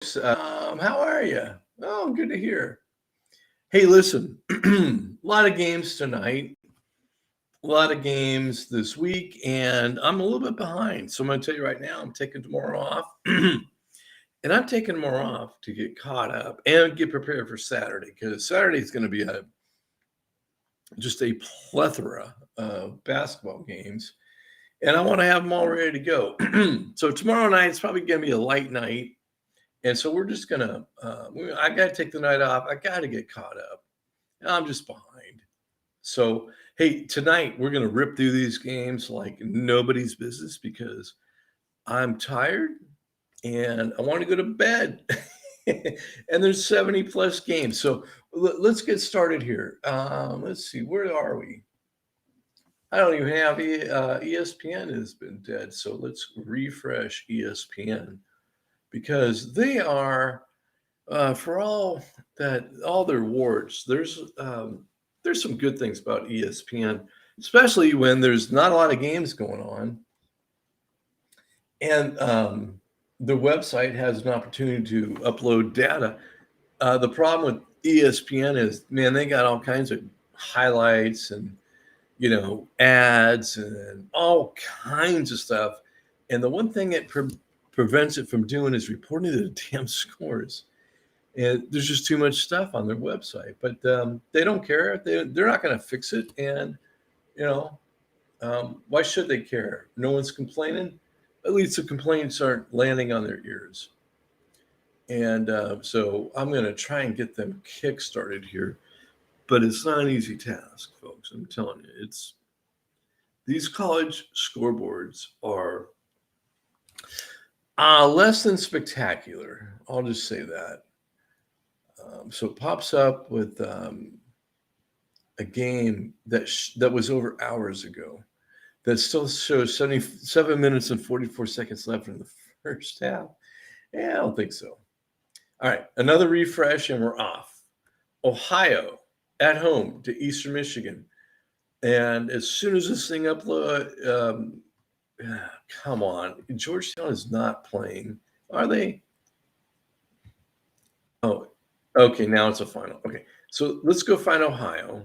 How are you? Oh, good to hear. Hey, listen, a lot of games tonight, a lot of games this week, and I'm a little bit behind. So I'm going to tell you right now, I'm taking tomorrow off, and I'm taking tomorrow off to get caught up and get prepared for Saturday because Saturday is going to be just a plethora of basketball games, and I want to have them all ready to go. So tomorrow night it's probably going to be a light night. And so we're just gonna. I got to take the night off. I got to get caught up. I'm just behind. So hey, tonight we're gonna rip through these games like nobody's business because I'm tired and I want to go to bed. And there's 70 plus games. So let's get started here. Let's see, where are we? I don't even have ESPN has been dead. So let's refresh ESPN because they are for all their awards. There's some good things about ESPN, especially when there's not a lot of games going on, and the website has an opportunity to upload data. The problem with ESPN is, man, they got all kinds of highlights and ads and all kinds of stuff. And the one thing it prevents it from doing is reporting the damn scores. And there's just too much stuff on their website, but they don't care. They're not going to fix it. And, why should they care? No one's complaining. At least the complaints aren't landing on their ears. And so I'm going to try and get them kick-started here. But it's not an easy task, folks. I'm telling you, these college scoreboards are less than spectacular. I'll just say that. So it pops up with a game that was over hours ago that still shows 77 minutes and 44 seconds left in the first half. Yeah, I don't think so. All right, another refresh and we're off. Ohio at home to Eastern Michigan. And as soon as this thing upload, come on, Georgetown is not playing, are they? Oh, okay, now it's a final. Okay, so let's go find Ohio.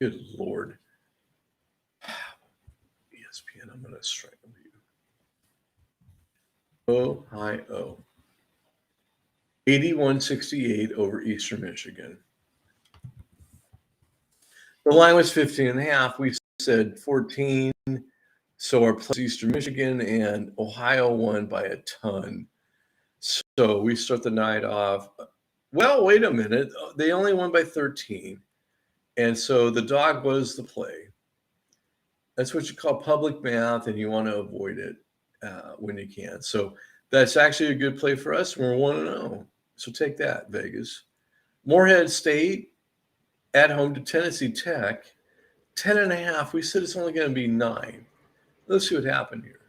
Good Lord. ESPN, I'm going to strangle you. Ohio. 81-68 over Eastern Michigan. The line was 15.5. We said 14. So our plus Eastern Michigan and Ohio won by a ton. So we start the night off. Well, wait a minute. They only won by 13. And so the dog was the play. That's what you call public math, and you want to avoid it when you can. So that's actually a good play for us. We're 1-0. So take that, Vegas. Morehead State at home to Tennessee Tech. 10.5. We said it's only going to be 9. Let's see what happened here.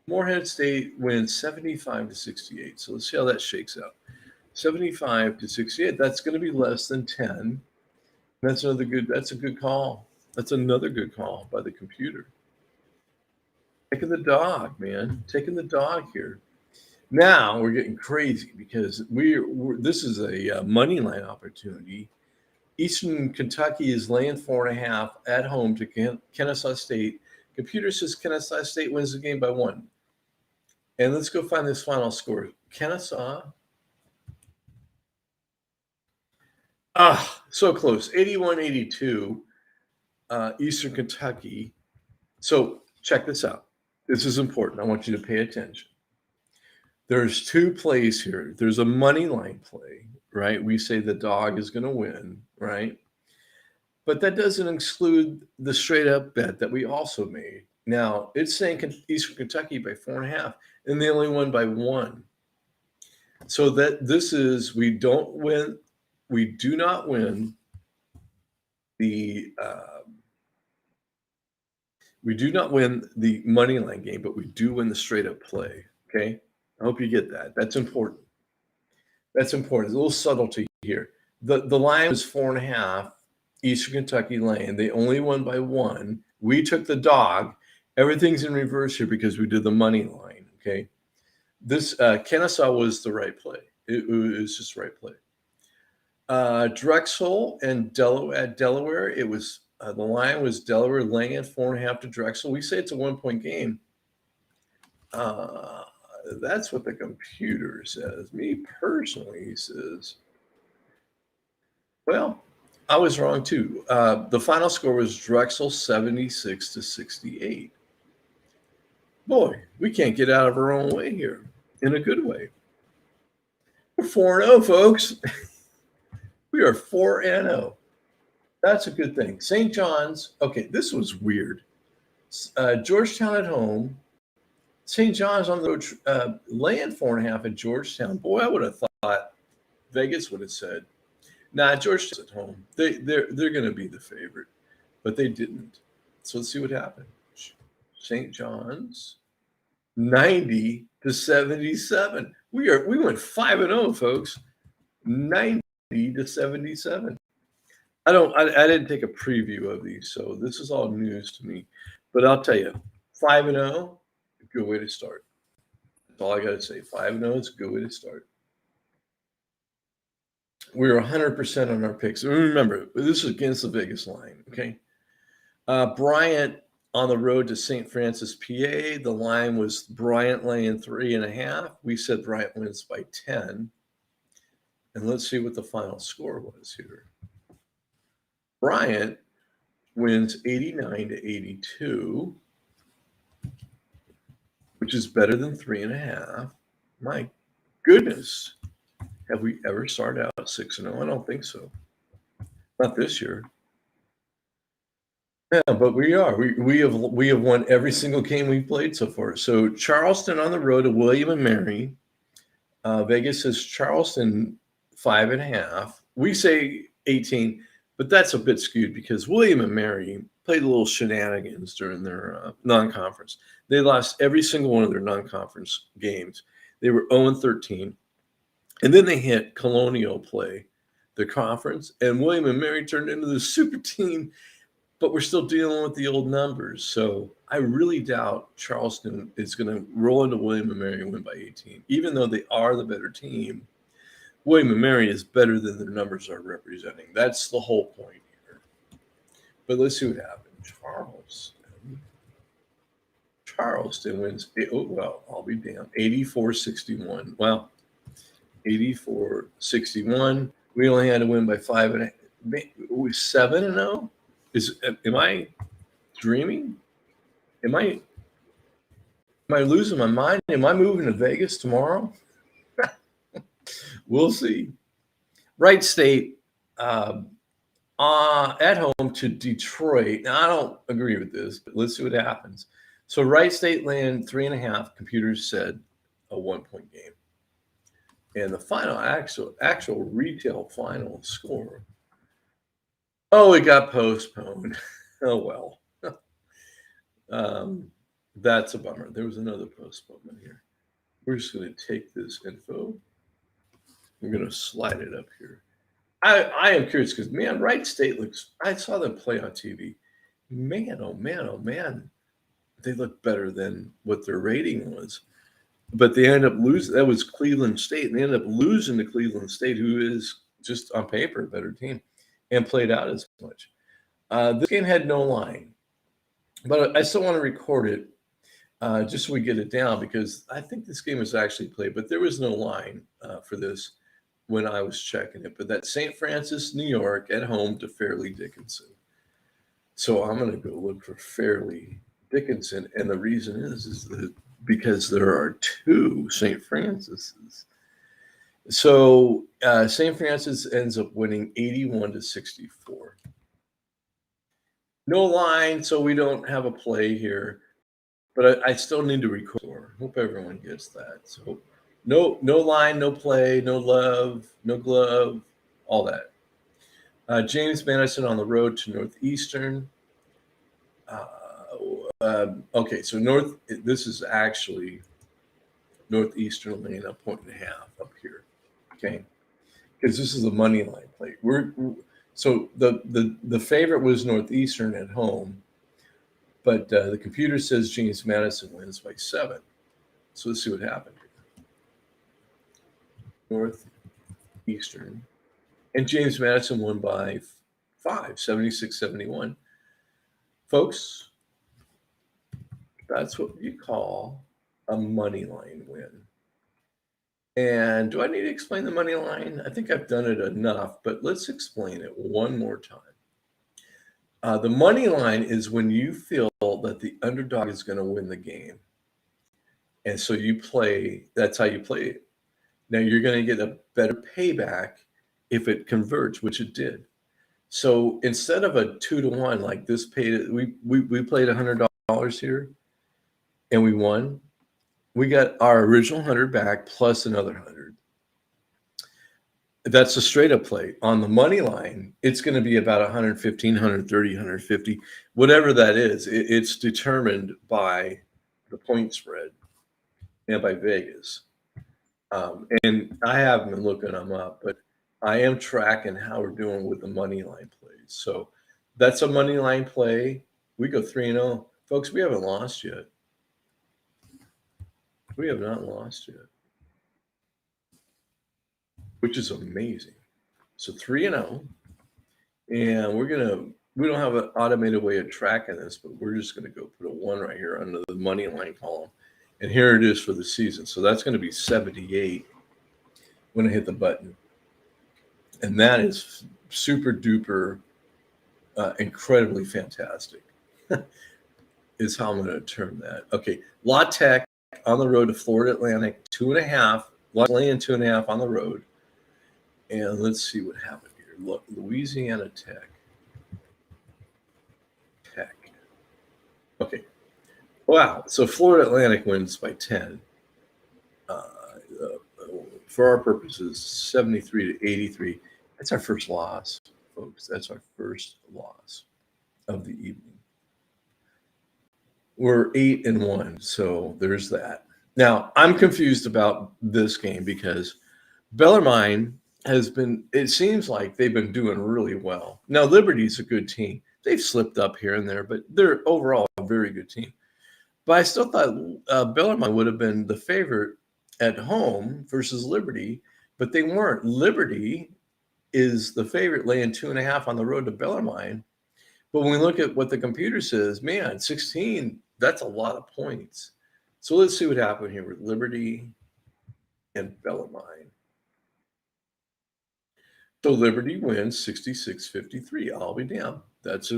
Morehead State wins 75-68. So let's see how that shakes out. 75-68. That's going to be less than 10. That's a good call. That's another good call by the computer. Taking the dog, man. Taking the dog here. Now we're getting crazy because this is a money line opportunity. Eastern Kentucky is laying 4.5 at home to Kennesaw State. Computer says Kennesaw State wins the game by 1. And let's go find this final score. Kennesaw. So close. 81-82. Eastern Kentucky. So check this out. This is important. I want you to pay attention. There's 2 plays here. There's a money line play, right? We say the dog is going to win, right? But that doesn't exclude the straight up bet that we also made. Now, it's saying Eastern Kentucky by 4.5, and they only won by 1. So that this is, we do not win the money line game, but we do win the straight up play. Okay. I hope you get that. That's important. That's important. There's a little subtlety here. The line was 4.5, Eastern Kentucky laying. They only won by 1. We took the dog, Everything's in reverse here because we did the money line. Okay. This Kennesaw was the right play. It was just the right play. Drexel and Delaware. It was the line was Delaware laying at 4.5 to Drexel. We say it's a 1-point game. That's what the computer says. Me personally, he says. Well, I was wrong too. The final score was Drexel 76 to 68. Boy, we can't get out of our own way here in a good way. We're 4-0, folks. We are 4-0. That's a good thing. St. John's. Okay, this was weird. Georgetown at home. St. John's on the road, laying 4.5 at Georgetown. Boy, I would have thought Vegas would have said, "Nah, Georgetown's at home. They're going to be the favorite," but they didn't. So let's see what happened. St. John's 90 to 77. We went 5-0, folks. 90 to 77. I didn't take a preview of these, so this is all news to me. But I'll tell you, 5-0, a good way to start. That's all I got to say. 5-0 is a good way to start. We were 100% on our picks. And remember, this is against the Vegas line, okay? Bryant on the road to St. Francis, PA. The line was Bryant laying 3.5. We said Bryant wins by 10. And let's see what the final score was here. Bryant wins 89 to 82, which is better than 3.5. My goodness. Have we ever started out 6-0? I don't think so. Not this year. Yeah, but we are. We have won every single game we've played so far. So Charleston on the road to William and Mary. Vegas says Charleston 5.5. We say 18, but that's a bit skewed because William and Mary played a little shenanigans during their non-conference. They lost every single one of their non-conference games. They were 0-13. And then they hit Colonial play, the conference, and William and Mary turned into the super team, but we're still dealing with the old numbers. So I really doubt Charleston is going to roll into William and Mary and win by 18. Even though they are the better team, William and Mary is better than their numbers are representing. That's the whole point here. But let's see what happens. Charleston wins. Oh, well, I'll be damned. 84-61. Well, 84-61. We only had to win by 5.5. 7-0. Am I dreaming? Am I losing my mind? Am I moving to Vegas tomorrow? We'll see. Wright State at home to Detroit. Now, I don't agree with this, but let's see what happens. So Wright State land 3.5. Computers said a 1-point game. And the final actual retail final score. Oh, it got postponed. Oh, well. That's a bummer. There was another postponement here. We're just going to take this info. We're going to slide it up here. I am curious because, man, Wright State looks – I saw them play on TV. Man, oh, man, oh, man. They look better than what their rating was. But they ended up losing. That was Cleveland State. And they ended up losing to Cleveland State, who is just on paper a better team, and played out as much. This game had no line. But I still want to record it just so we get it down because I think this game was actually played. But there was no line for this when I was checking it. But that's St. Francis, New York, at home to Fairleigh Dickinson. So I'm going to go look for Fairleigh Dickinson. And the reason is that because there are two St. Francis's. So St. Francis ends up winning 81-64. No line, so we don't have a play here. But I still need to record. Hope everyone gets that. So no line, no play, no love, no glove, all that. James Madison on the road to Northeastern. Okay, so this is actually Northeastern laying a 1.5 up here. Okay, because this is a money line play. So the favorite was Northeastern at home, But the computer says James Madison wins by 7. So let's see what happened here. Northeastern. And James Madison won by 5, 76-71. Folks, that's what you call a money line win. And do I need to explain the money line? I think I've done it enough, but let's explain it one more time. The money line is when you feel that the underdog is going to win the game. And so you play, that's how you play it. Now you're going to get a better payback if it converts, which it did. So instead of a 2-to-1 like this paid, we played $100 here and we won. We got our original 100 back plus another 100. That's a straight up play. On the money line, it's going to be about 115, 130, 150, whatever that is. It's determined by the point spread and by Vegas. And I haven't been looking them up, but I am tracking how we're doing with the money line plays. So that's a money line play. We go 3-0. Folks, we haven't lost yet. We have not lost yet, which is amazing. So 3-0. And we don't have an automated way of tracking this, but we're just going to go put a 1 right here under the money line column. And here it is for the season. So that's going to be 78 when I hit the button. And that is super duper, incredibly fantastic is how I'm going to term that. Okay. La Tech on the road to Florida Atlantic, 2.5. Laying 2.5 on the road. And let's see what happened here. Look, Louisiana Tech. Okay. Wow. So Florida Atlantic wins by 10. For our purposes, 73-83. That's our first loss, folks. That's our first loss of the evening. We're 8-1, so there's that. Now, I'm confused about this game because Bellarmine has been, it seems like they've been doing really well. Now, Liberty's a good team. They've slipped up here and there, but they're overall a very good team. But I still thought Bellarmine would have been the favorite at home versus Liberty, but they weren't. Liberty is the favorite laying 2.5 on the road to Bellarmine. But when we look at what the computer says, man, 16, that's a lot of points. So let's see what happened here with Liberty and Bellarmine. So Liberty wins 66-53. I'll be damned. That's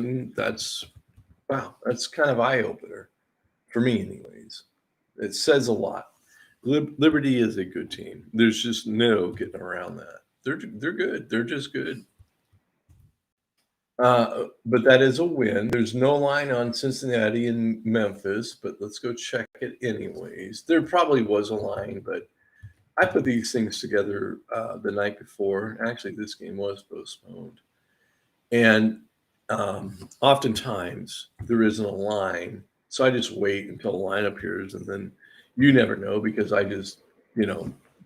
wow. That's kind of eye-opener for me anyways. It says a lot. Liberty is a good team. There's just no getting around that. They're good. They're just good. But that is a win. There's no line on Cincinnati and Memphis, but let's go check it anyways. There probably was a line, but I put these things together the night before. Actually, this game was postponed. And oftentimes there isn't a line. So I just wait until a line appears, and then you never know because I just,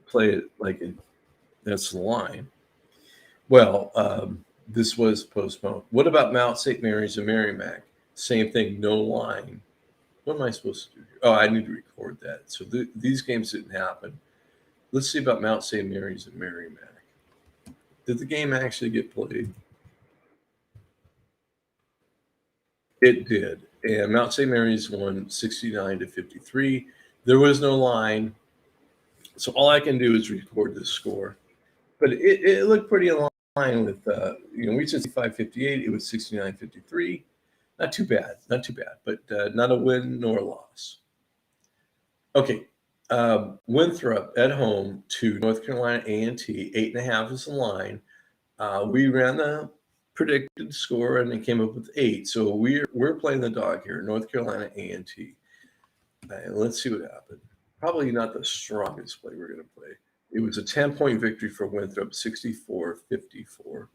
play it like that's the line. Well, this was postponed. What about Mount St. Mary's and Merrimack? Same thing, no line. What am I supposed to do here? Oh, I need to record that. So these games didn't happen. Let's see about Mount St. Mary's and Merrimack. Did the game actually get played? It did. And Mount St. Mary's won 69-53. There was no line. So all I can do is record this score. But it looked pretty in line with, we said 65-58. It was 69-53. Not too bad. But not a win nor a loss. Okay. Winthrop at home to North Carolina A&T. 8.5 is the line. We ran the predicted score and it came up with 8. So we're playing the dog here, North Carolina A&T. And let's see what happened. Probably not the strongest play we're going to play. It was a 10-point victory for Winthrop, 64-54.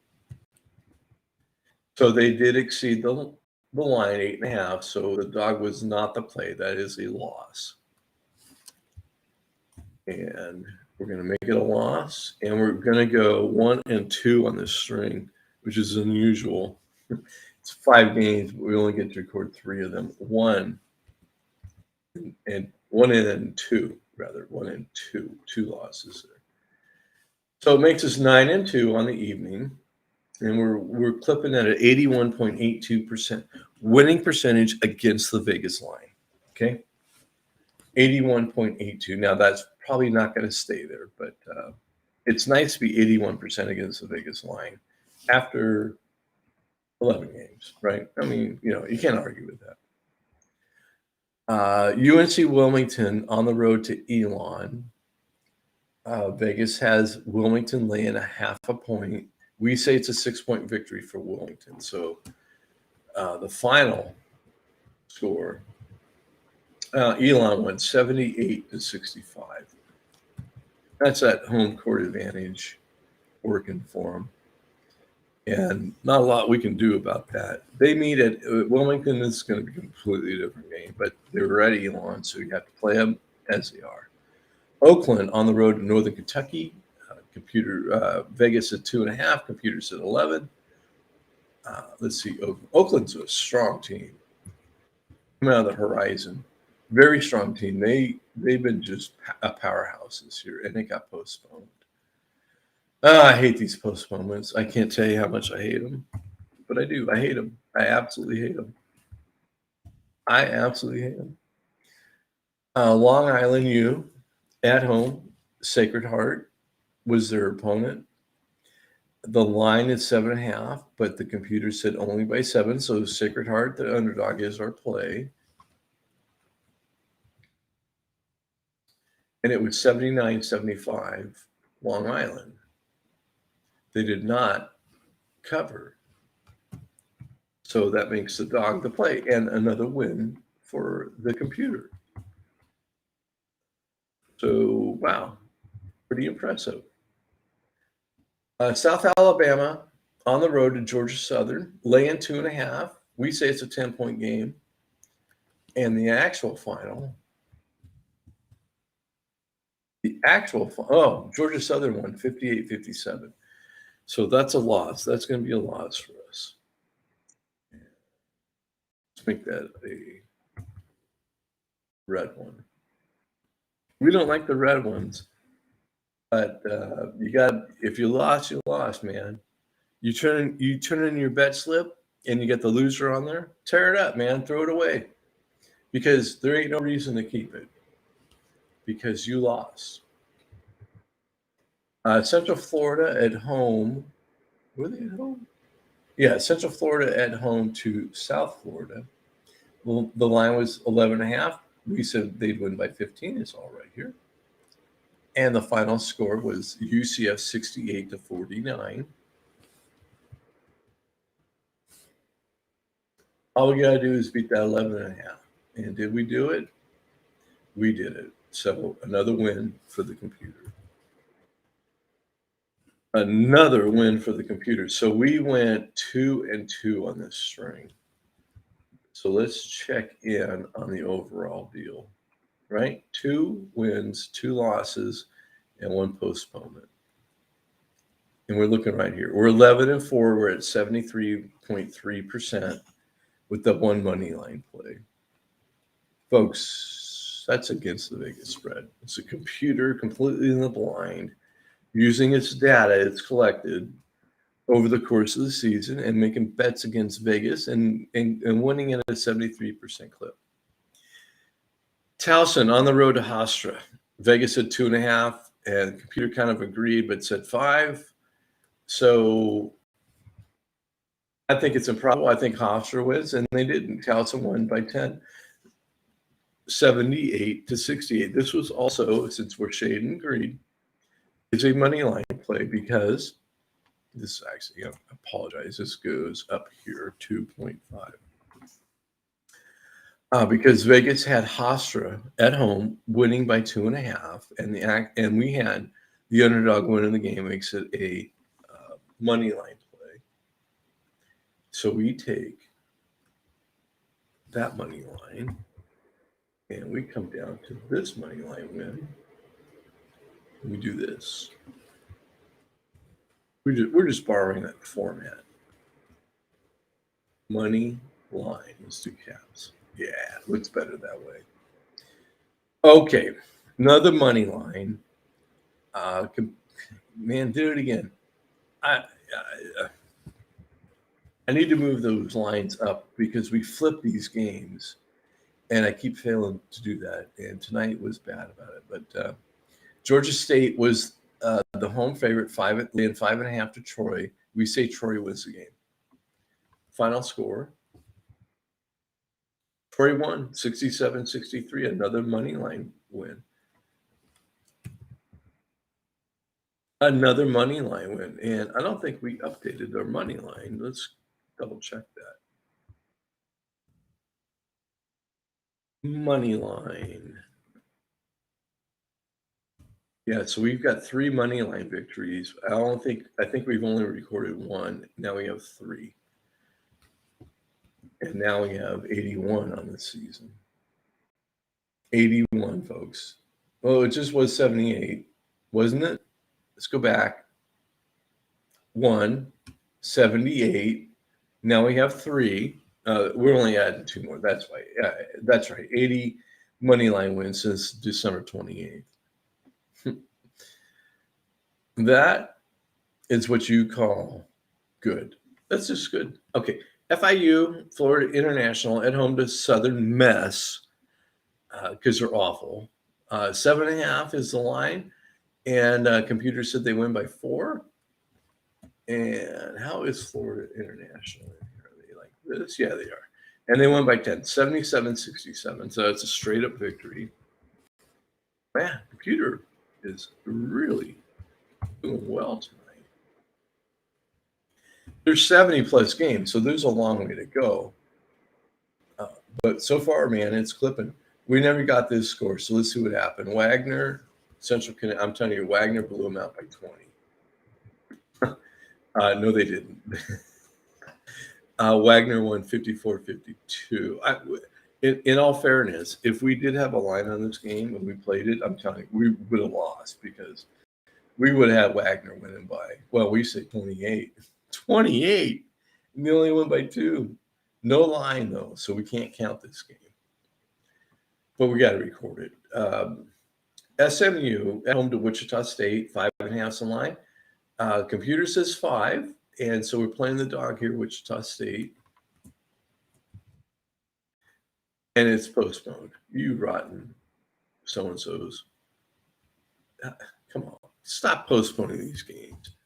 So they did exceed the line, 8.5. So the dog was not the play. That is a loss. And we're going to make it a loss. And we're going to go 1 and 2 on this string, which is unusual. It's 5 games, but we only get to record 3 of them. One and two, rather. 1 and 2. 2 losses there. So it makes us 9-2 on the evening. And we're clipping at an 81.82% winning percentage against the Vegas line. Okay. 81.82. Now that's probably not going to stay there, but it's nice to be 81% against the Vegas line after 11 games, right? I mean, you can't argue with that. UNC Wilmington on the road to Elon. Vegas has Wilmington laying a 0.5 point. We say it's a 6-point victory for Wilmington. So the final score, Elon went 78-65. That's that home court advantage working for them. And not a lot we can do about that. They meet at Wilmington. It's going to be a completely different game, but they're at Elon, so you have to play them as they are. Oakland on the road to Northern Kentucky. Vegas at 2.5. Computers at 11. Let's see. Oakland's a strong team. Coming out of the horizon. Very strong team. They've been just a powerhouse this year, and they got postponed. I hate these postponements. I can't tell you how much I hate them, but I do. I hate them. I absolutely hate them. I absolutely hate them. Long Island U at home. Sacred Heart was their opponent. The line is 7.5, but the computer said only by 7. So Sacred Heart, the underdog, is our play. And it was 79-75 Long Island. They did not cover. So that makes the dog the play and another win for the computer. So, wow, pretty impressive. South Alabama on the road to Georgia Southern, laying 2.5. We say it's a 10-point game. And the actual final, Georgia Southern won 58-57. So that's a loss. That's going to be a loss for us. Let's make that a red one. We don't like the red ones. But if you lost, man. You turn in your bet slip and you get the loser on there, tear it up, man. Throw it away. Because there ain't no reason to keep it. Because you lost. Central Florida at home. Were they at home? Yeah, Central Florida at home to South Florida. Well, the line was 11.5. We said they'd win by 15. It's all right here. And the final score was UCF 68-49. All we got to do is beat that 11.5. And did we do it? We did it. So another win for the computer. Another win for the computer. So we went 2-2 on this string. So let's check in on the overall deal, right? 2 wins, 2 losses, and 1 postponement. And we're looking right here. We're 11-4. We're at 73.3% with the 1 money line play. Folks, that's against the Vegas spread. It's a computer completely in the blind, using its data it's collected over the course of the season and making bets against Vegas and winning at a 73% clip. Towson on the road to Hofstra. Vegas said 2.5, and the computer kind of agreed, but said 5. So I think it's improbable. I think Hofstra wins, and they didn't. Towson won by 10, 78-68. This was also, since we're shading green, it's a money line play because this actually, I apologize. This goes up here 2.5. Because Vegas had Hofstra at home winning by 2.5, and we had the underdog winning the game, makes it a money line play. So we take that money line and we come down to this money line win. We do this. We're just borrowing that format. Money line. Let's do caps. Yeah, looks better that way. Okay, another money line. Man, do it again. I need to move those lines up because we flip these games, and I keep failing to do that. And tonight was bad about it. But Georgia State was the home favorite, laying 5.5 to Troy. We say Troy wins the game. Final score: Troy won 67-63. Another money line win. Another money line win. And I don't think we updated our money line. Let's double check that. Money line. Yeah, so we've got 3 money line victories. I think we've only recorded 1. Now we have 3. And now we have 81 on the season. 81, folks. Oh, it just was 78, wasn't it? Let's go back. 1, 78. Now we have 3. We're only adding 2 more. That's why. Yeah, that's right. 80 money line wins since December 28th. That is what you call good. That's just good. Okay. FIU, Florida International, at home to Southern Miss because they're awful. 7.5 is the line. And computer said they win by 4. And how is Florida International? Are they like this? Yeah, they are. And they won by 10, 77-67. So it's a straight up victory. Man, computer is really doing well tonight. There's 70 plus games, so there's a long way to go. But so far, man, it's clipping. We never got this score, so let's see what happened. Wagner, Central Connecticut. I'm telling you, Wagner blew them out by 20. No, they didn't. Wagner won 54-52. In all fairness, if we did have a line on this game and we played it, I'm telling you, we would have lost because we would have Wagner winning by, well, we say 28. 28. And they only won by 2. No line, though, so we can't count this game. But we got to record it. SMU at home to Wichita State, 5.5 in line. Computer says 5, and so we're playing the dog here, Wichita State. And it's postponed. You rotten so-and-sos. Come on. Stop postponing these games.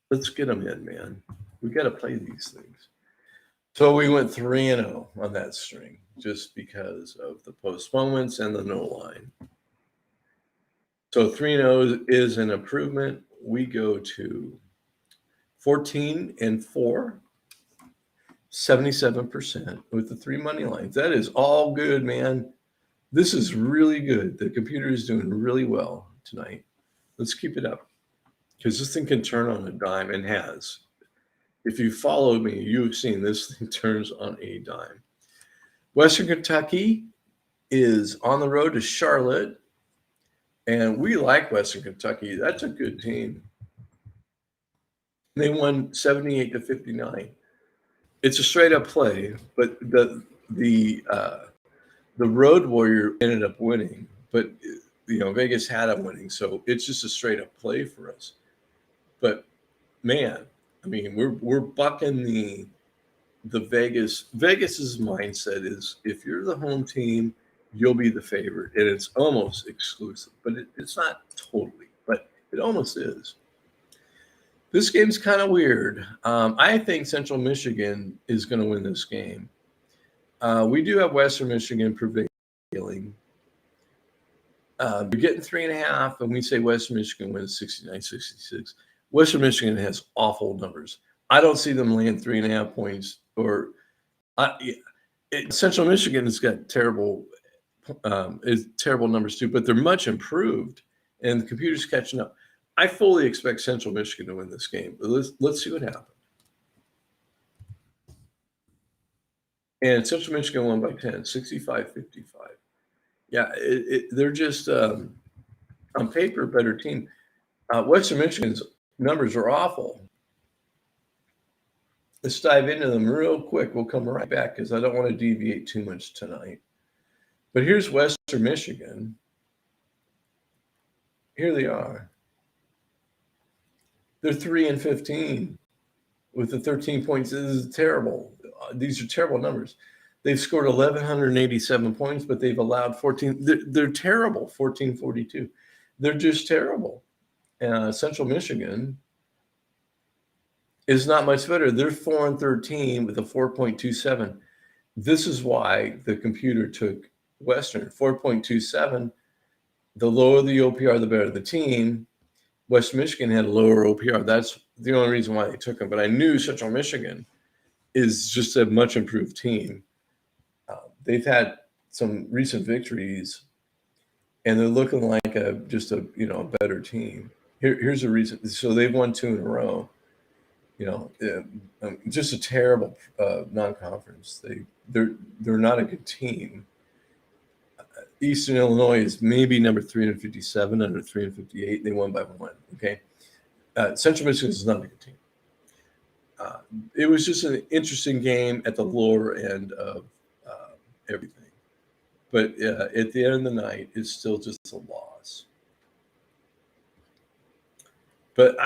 Let's get them in, man. We got to play these things. So we went 3-0 on that string just because of the postponements and the no line. So 3-0 is an improvement. We go to 14-4, 77% with the 3 money lines. That is all good, man. This is really good. The computer is doing really well tonight. Let's keep it up because this thing can turn on a dime and has. If you followed me, you've seen this thing turns on a dime. Western Kentucky is on the road to Charlotte, and we like Western Kentucky. That's a good team. They won 78-59. It's a straight up play, but the Road Warrior ended up winning, but Vegas had him winning, so it's just a straight up play for us. But man, I mean, we're bucking the Vegas. Vegas's mindset is if you're the home team, you'll be the favorite, and it's almost exclusive, but it's not totally, but it almost is. This game's kind of weird. I think Central Michigan is going to win this game. We do have Western Michigan prevailing. We're getting 3.5, and we say Western Michigan wins 69-66. Western Michigan has awful numbers. I don't see them laying 3.5 points. Central Michigan has got terrible numbers too, but they're much improved, and the computer's catching up. I fully expect Central Michigan to win this game, but let's see what happens. And Central Michigan won by 10, 65-55. Yeah, they're just on paper a better team. Western Michigan's numbers are awful. Let's dive into them real quick. We'll come right back because I don't want to deviate too much tonight. But here's Western Michigan. Here they are. They're 3-15 with the 13 points. This is terrible. These are terrible numbers. They've scored 1,187 points, but they've allowed 14. They're terrible, 1442. They're just terrible. Central Michigan is not much better. They're 4-13 with a 4.27. This is why the computer took Western. 4.27. The lower the OPR, the better the team. West Michigan had a lower OPR. That's the only reason why they took them. But I knew Central Michigan is just a much improved team. They've had some recent victories, and they're looking like a better team. Here's a reason. So they've won 2 in a row. Just a terrible non-conference. They're not a good team. Eastern Illinois is maybe number 357 under 358. They won by 1. Okay, Central Michigan is not a good team. It was just an interesting game at the lower end of everything. But at the end of the night, it's still just a loss. But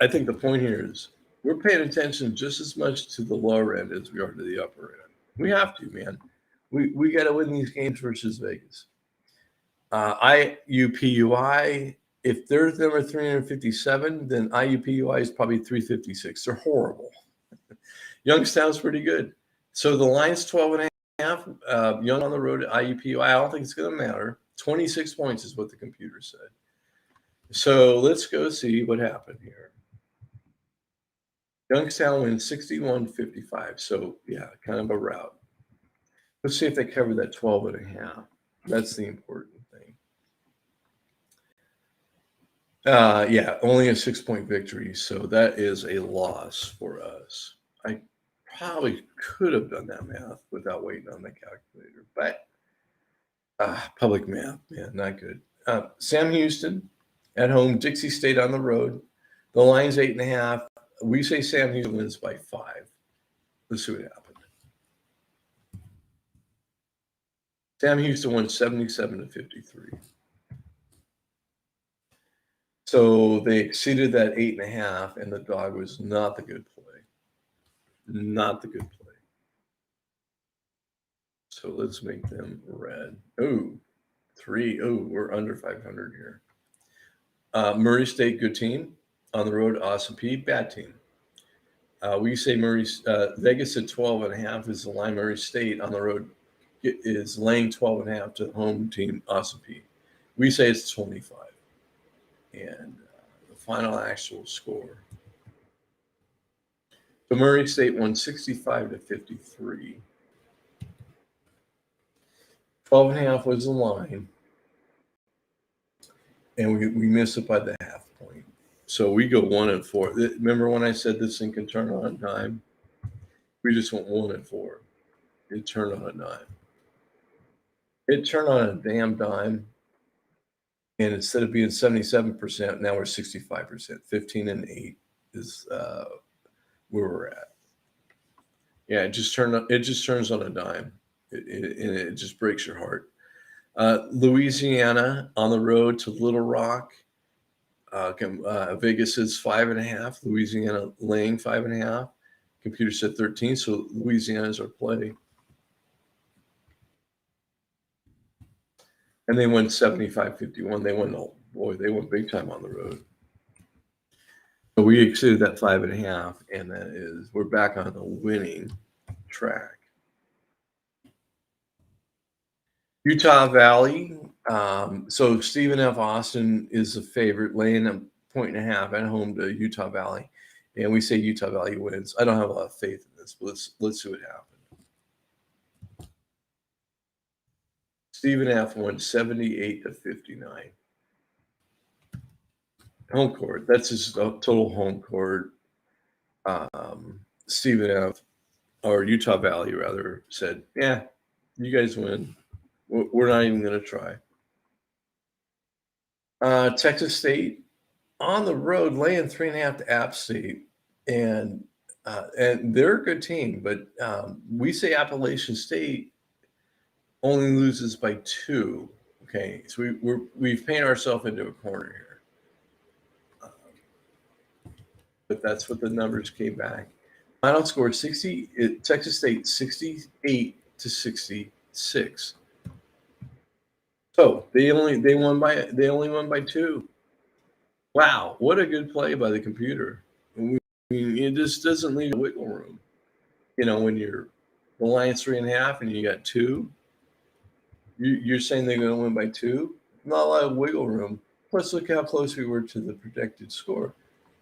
I think the point here is we're paying attention just as much to the lower end as we are to the upper end. We have to, man. We got to win these games versus Vegas. IUPUI, if they're number 357, then IUPUI is probably 356. They're horrible. Youngstown's pretty good. So the line's 12.5. Young on the road at IUPUI. I don't think it's going to matter. 26 points is what the computer said. So let's go see what happened here. Youngstown wins 61-55. So, yeah, kind of a rout. Let's see if they cover that 12.5. That's the important thing. Yeah, only a 6-point victory. So that is a loss for us. I probably could have done that math without waiting on the calculator. But public math, man, not good. Sam Houston at home, Dixie State on the road. The line's 8.5. We say Sam Houston wins by 5. Let's see what happened. Sam Houston won 77-53. So they exceeded that 8.5, and the dog was not the good play. Not the good play. So let's make them red. Oh, 3. Oh, we're under 500 here. Murray State, good team. On the road, Awesome P, bad team. We say Vegas at 12.5 is the line. Murray State on the road is laying 12.5 to the home team, Awesome P. We say it's 25. And the final actual score. So Murray State won 65-53. 12.5 was the line. And we miss it by the half point. So we go 1-4. Remember when I said this thing can turn on a dime? We just went 1-4. It turned on a dime. It turned on a damn dime. And instead of being 77%, now we're 65%. 15-8 is where we're at. Yeah, it just turns on a dime. It just breaks your heart. Louisiana on the road to Little Rock. Vegas is 5.5. Louisiana laying 5.5. Computer said 13, so Louisiana's our play. And they won 75-51. They won big time on the road. So we exceeded that 5.5, and we're back on the winning track. Utah Valley. So Stephen F. Austin is the favorite, laying 1.5 at home to Utah Valley. And we say Utah Valley wins. I don't have a lot of faith in this, but let's see what happens. Stephen F. won 78-59. Home court. That's his total home court. Stephen F. or Utah Valley rather said, "Yeah, you guys win. We're not even going to try." Texas State on the road laying 3.5 to App State, and And they're a good team, but we say Appalachian State only loses by 2. Okay, so we've painted ourselves into a corner here. But that's what the numbers came back. Final score 60. Texas State 68-66. So they only won by 2. Wow, what a good play by the computer. I mean, it just doesn't leave wiggle room. When you're the line's 3.5 and you got 2, you're saying they're going to win by 2. Not a lot of wiggle room. Plus, look how close we were to the projected score.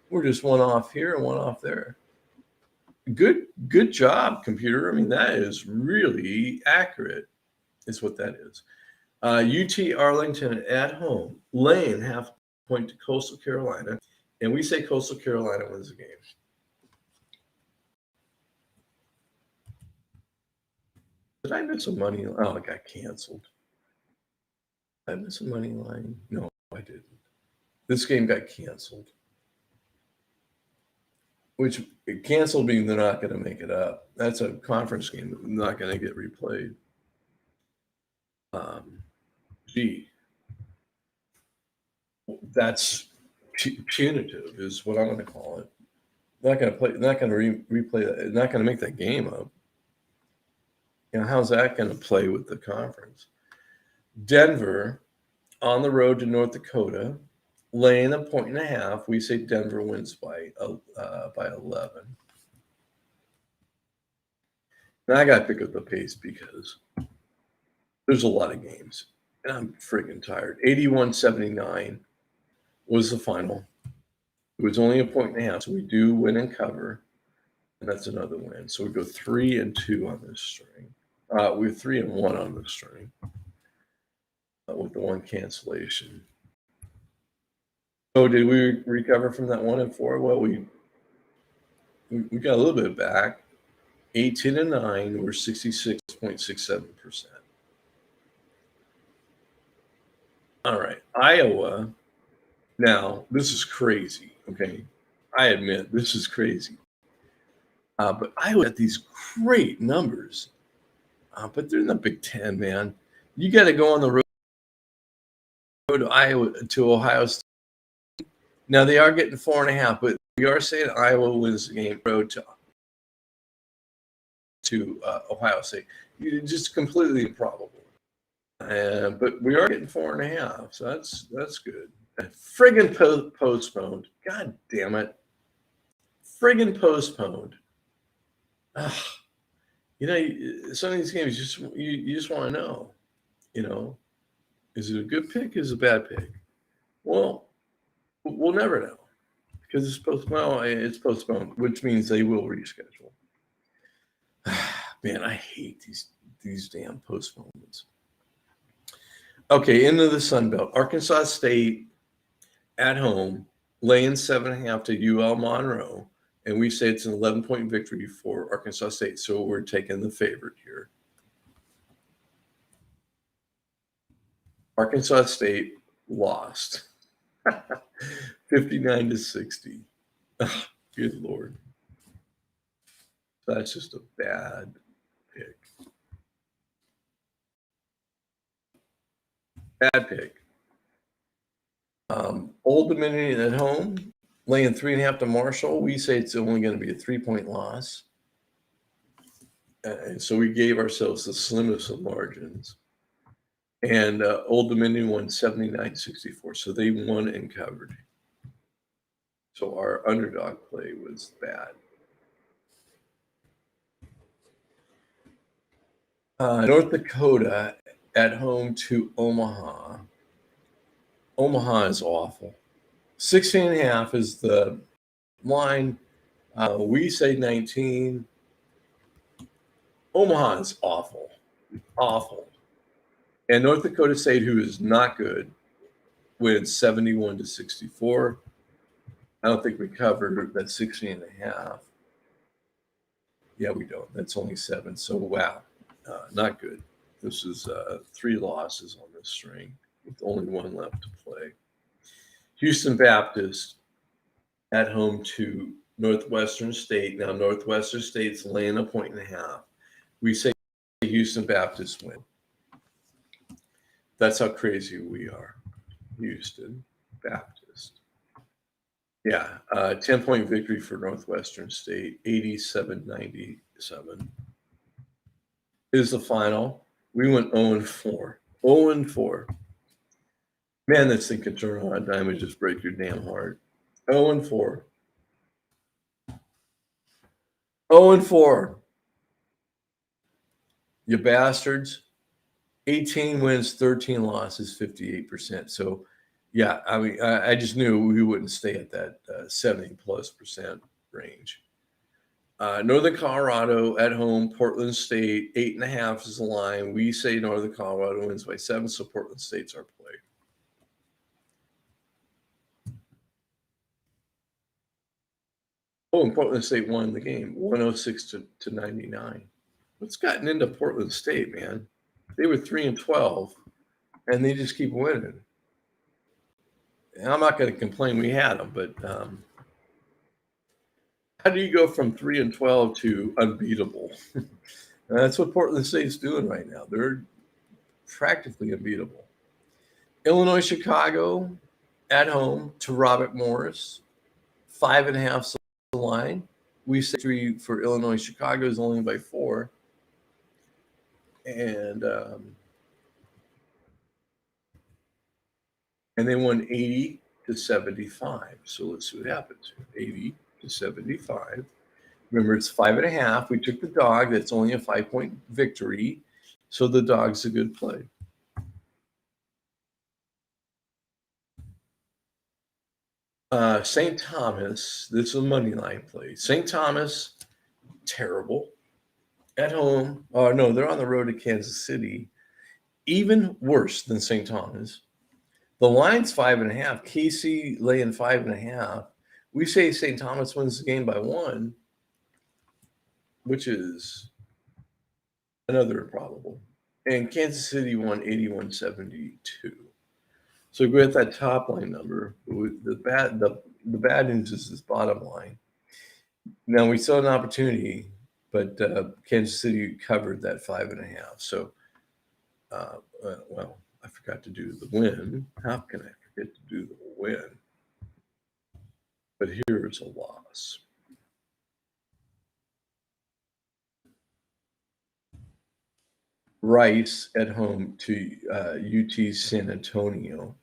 We're just one off here and one off there. Good job, computer. I mean, that is really accurate, is what that is. UT Arlington at home, laying half point to Coastal Carolina, and we say Coastal Carolina wins the game. Did I miss a money? Oh, it got canceled. Did I miss a money line? No, I didn't. This game got canceled. Which canceled means they're not going to make it up. That's a conference game, not going to get replayed. Gee, that's punitive, is what I'm going to call it. Not going to play. Not going to replay that. Not going to make that game up. How's that going to play with the conference? Denver on the road to North Dakota, laying 1.5. We say Denver wins by 11. Now I got to pick up the pace because there's a lot of games, and I'm freaking tired. 81-79 was the final. It was only 1.5, so we do win and cover, and that's another win. So we go 3-2 on this string. We're 3-1 on this string with the one cancellation. So did we recover from that 1-4? Well, we got a little bit back. 18-9, we're 66.67%. All right, Iowa. Now, this is crazy, okay? I admit this is crazy. But Iowa had these great numbers. But they're in the Big Ten, man. You got to go on the road to Ohio State. Now, they are getting 4.5, but we are saying Iowa wins the game road to Ohio State. Just completely improbable. But we are getting 4.5, so that's good. Friggin' postponed. God damn it. Friggin' postponed. Some of these games you just want to know, is it a good pick? Is it a bad pick? Well, we'll never know because it's postponed, which means they will reschedule. Man, I hate these damn postponements. Okay, into the Sun Belt. Arkansas State at home, laying 7.5 to UL Monroe. And we say it's an 11-point victory for Arkansas State. So we're taking the favorite here. Arkansas State lost 59-60. Oh, good Lord. That's just a bad pick. Bad pick. Old Dominion at home, laying 3.5 to Marshall. We say it's only going to be a 3-point loss. And so we gave ourselves the slimmest of margins. And Old Dominion won 79-64. So they won and covered. So our underdog play was bad. North Dakota at home to Omaha. Omaha is awful. 16.5 is the line. We say 19. Omaha is awful. Awful. And North Dakota State, who is not good, wins 71-64. I don't think we covered that 16.5. Yeah, we don't. That's only 7. So, wow. Not good. This is 3 losses on this string with only 1 left to play. Houston Baptist at home to Northwestern State. Now, Northwestern State's laying 1.5. We say Houston Baptist win. That's how crazy we are. Houston Baptist. Yeah, 10-point victory for Northwestern State, 87-97 is the final. We went 0-4. 0-4. Man, this thing can turn on a dime and just break your damn heart. 0-4. 0-4. You bastards. 18 wins, 13 losses, 58%. So, yeah, I mean, I just knew we wouldn't stay at that 70+% range. Northern Colorado at home, Portland State, 8.5 is the line. We say Northern Colorado wins by 7, so Portland State's our play. Oh, and Portland State won the game, 106-99. What's gotten into Portland State, man? They were 3-12, and they just keep winning. And I'm not going to complain we had them, but how do you go from 3-12 to unbeatable? That's what Portland State's doing right now. They're practically unbeatable. Illinois, Chicago at home to Robert Morris, 5.5 the line. We say 3 for Illinois. Chicago is only by 4. And they won 80-75. So let's see what happens. 80-75. Remember, it's 5.5. We took the dog. That's only a 5-point victory. So the dog's a good play. St. Thomas, this is a money line play. St. Thomas, terrible. At home, no, they're on the road to Kansas City. Even worse than St. Thomas. The line's 5.5. KC laying 5.5. We say St. Thomas wins the game by 1, which is another improbable. And Kansas City won 81-72. So go at that top line number. The bad news is this bottom line. Now we saw an opportunity, but Kansas City covered that 5.5. So, well, I forgot to do the win. How can I forget to do the win? But here's a loss. Rice at home to UT San Antonio.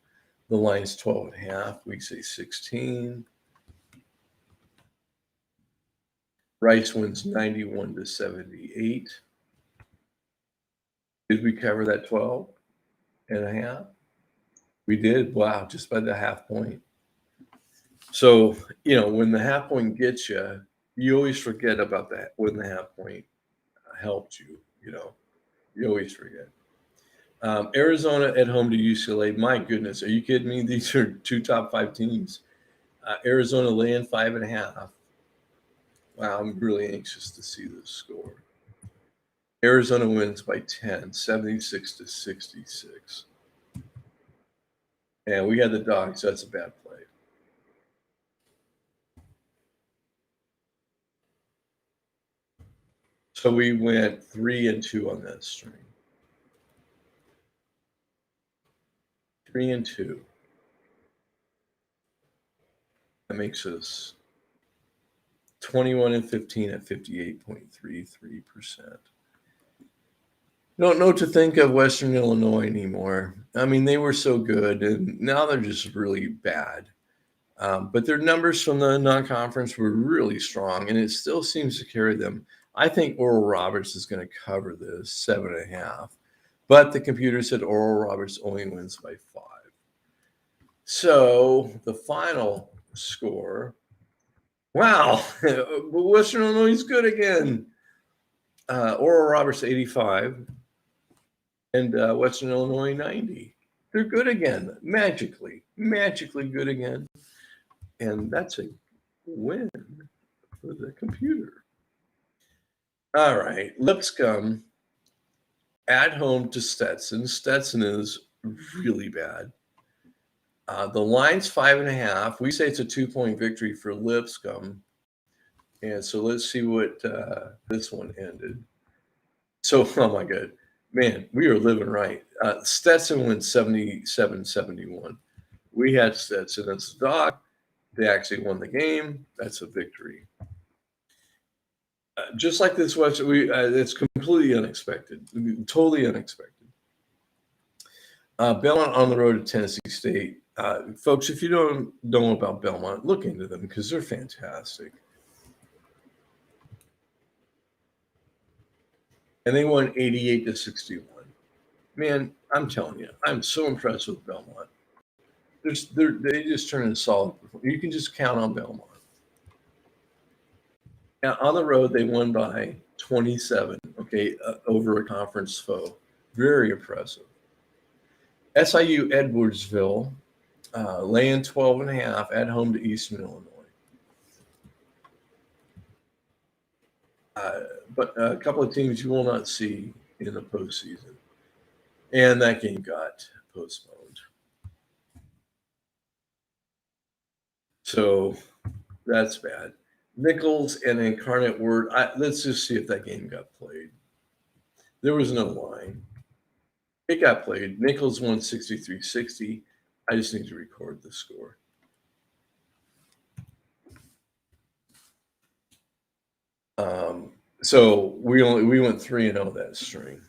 The line's 12.5. We say 16. Rice wins 91-78. Did we cover that 12.5? We did. Wow, just by the half point. So, when the half point gets you, you always forget about that when the half point helped you, You always forget. Arizona at home to UCLA. My goodness, are you kidding me? These are 2 top 5 teams. Arizona laying 5.5. Wow, I'm really anxious to see this score. Arizona wins by 10, 76-66. And we had the dogs. So that's a bad play. So we went 3-2 on that string. 3-2. That makes us 21-15 at 58.33%. Don't know what to think of Western Illinois anymore. I mean, they were so good, and now they're just really bad. But their numbers from the non-conference were really strong, and it still seems to carry them. I think Oral Roberts is going to cover this 7.5, but the computer said Oral Roberts only wins by 5. So the final score. Wow, Western Illinois is good again. Oral Roberts 85 and Western Illinois 90. They're good again, magically good again. And that's a win for the computer. All right, Lipscomb at home to Stetson. Stetson is really bad. The line's 5.5. We say it's a 2-point victory for Lipscomb. And so let's see what this one ended. So, oh my God, man, we are living right. Stetson went 77-71. We had Stetson as the dog. They actually won the game. That's a victory. Just like this was, it's completely unexpected, totally unexpected. Belmont on the road to Tennessee State. Folks, if you don't know about Belmont, look into them because they're fantastic. And they won 88-61. Man, I'm telling you, I'm so impressed with Belmont. They just turned in solid. You can just count on Belmont. Now, on the road, they won by 27, okay, over a conference foe. Very impressive. SIU Edwardsville laying 12.5 at home to Eastern Illinois. But a couple of teams you will not see in the postseason. And that game got postponed. So that's bad. Nichols and Incarnate Word. Let's just see if that game got played. There was no line. It got played. Nichols won 63-60. I just need to record the score. So we went 3-0 that string.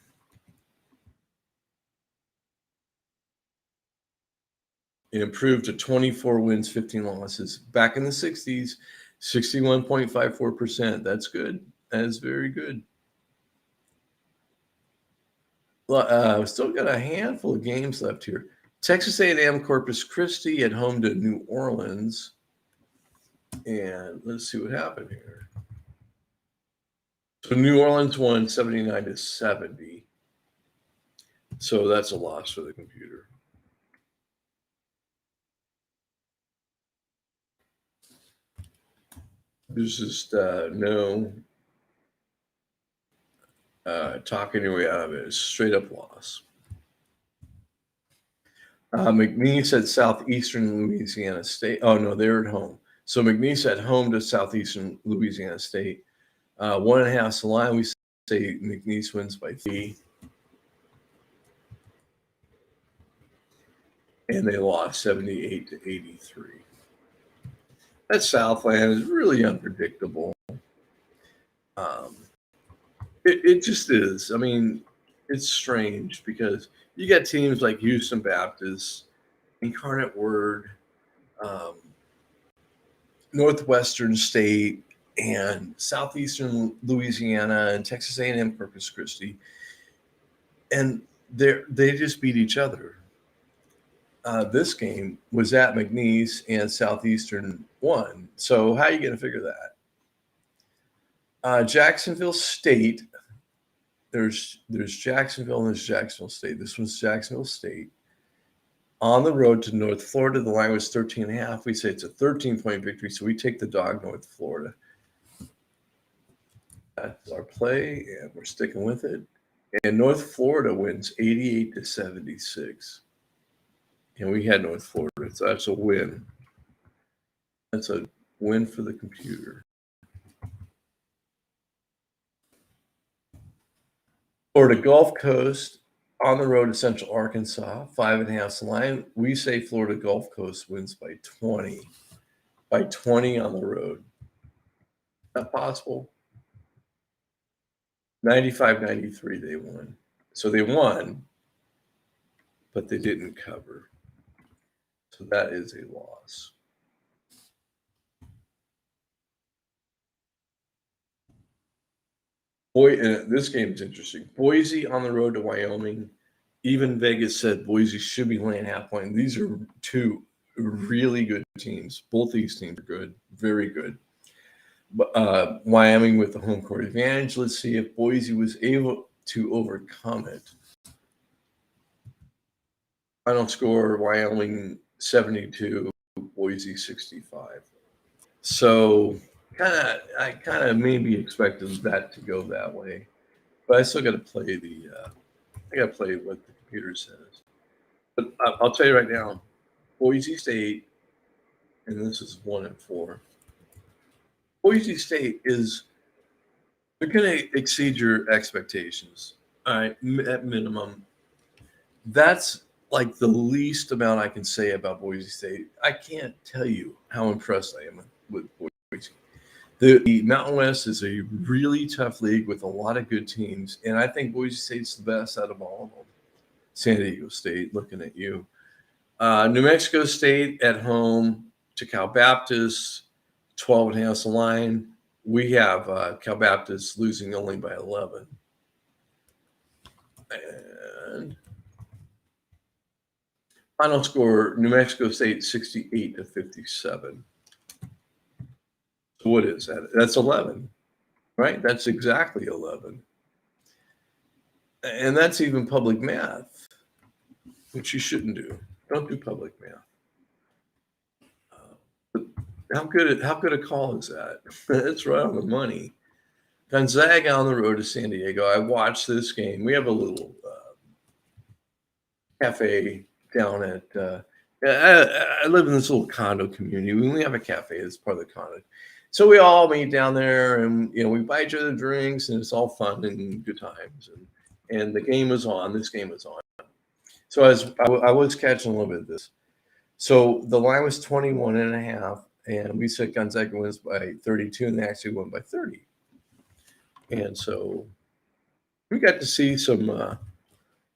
It improved to 24 wins, 15 losses. Back in the 60s, 61.54%. That's good. That is very good. Still got a handful of games left here. Texas A&M Corpus Christi at home to New Orleans. And let's see what happened here. So New Orleans won 79-70. So that's a loss for the computer. There's just no talking your way out of it. It's straight up loss. McNeese at Southeastern Louisiana State. Oh, no, they're at home. So McNeese at home to Southeastern Louisiana State. 1.5 is the line. We say McNeese wins by 3. And they lost 78-83. That Southland is really unpredictable. It just is. I mean, it's strange because you got teams like Houston Baptist, Incarnate Word, Northwestern State, and Southeastern Louisiana, and Texas A&M Corpus Christi, and they just beat each other. This game was at McNeese, and Southeastern won. So how are you going to figure that? Jacksonville State. There's Jacksonville and there's Jacksonville State. This one's Jacksonville State. On the road to North Florida, the line was 13.5. We say it's a 13-point victory, so we take the dog, North Florida. That's our play, and we're sticking with it. And North Florida wins 88-76. And we had North Florida, so that's a win. That's a win for the computer. Florida Gulf Coast on the road to Central Arkansas, 5.5 the line. We say Florida Gulf Coast wins by 20. By 20 on the road. Not possible. 95-93 they won. So they won, but they didn't cover. So that is a loss. This game is interesting. Boise on the road to Wyoming. Even Vegas said Boise should be laying half point. These are two really good teams. Both these teams are good, very good. But Wyoming with the home court advantage. Let's see if Boise was able to overcome it. Final score: Wyoming 72, Boise 65. So I kind of maybe expected that to go that way, but I still got to play I got to play what the computer says. But I'll tell you right now, Boise State, and this is 1-4. Boise State is they're going to exceed your expectations. All right, at minimum. That's like the least amount I can say about Boise State. I can't tell you how impressed I am with Boise. The Mountain West is a really tough league with a lot of good teams, and I think Boise State's the best out of all of them. San Diego State, looking at you. New Mexico State at home to Cal Baptist, 12.5 the line. We have Cal Baptist losing only by 11. And final score, New Mexico State 68-57. So what is that? That's 11, right? That's exactly 11. And that's even public math, which you shouldn't do. Don't do public math. But how good a call is that? It's right on the money. Gonzaga on the road to San Diego. I watched this game. We have a little cafe down at. I live in this little condo community. We only have a cafe as part of the condo, so we all meet down there, and we buy each other drinks, and it's all fun and good times. And the game was on. This game was on. So I was catching a little bit of this. So the line was 21.5, and we said Gonzaga wins by 32, and they actually won by 30. And so we got to see some of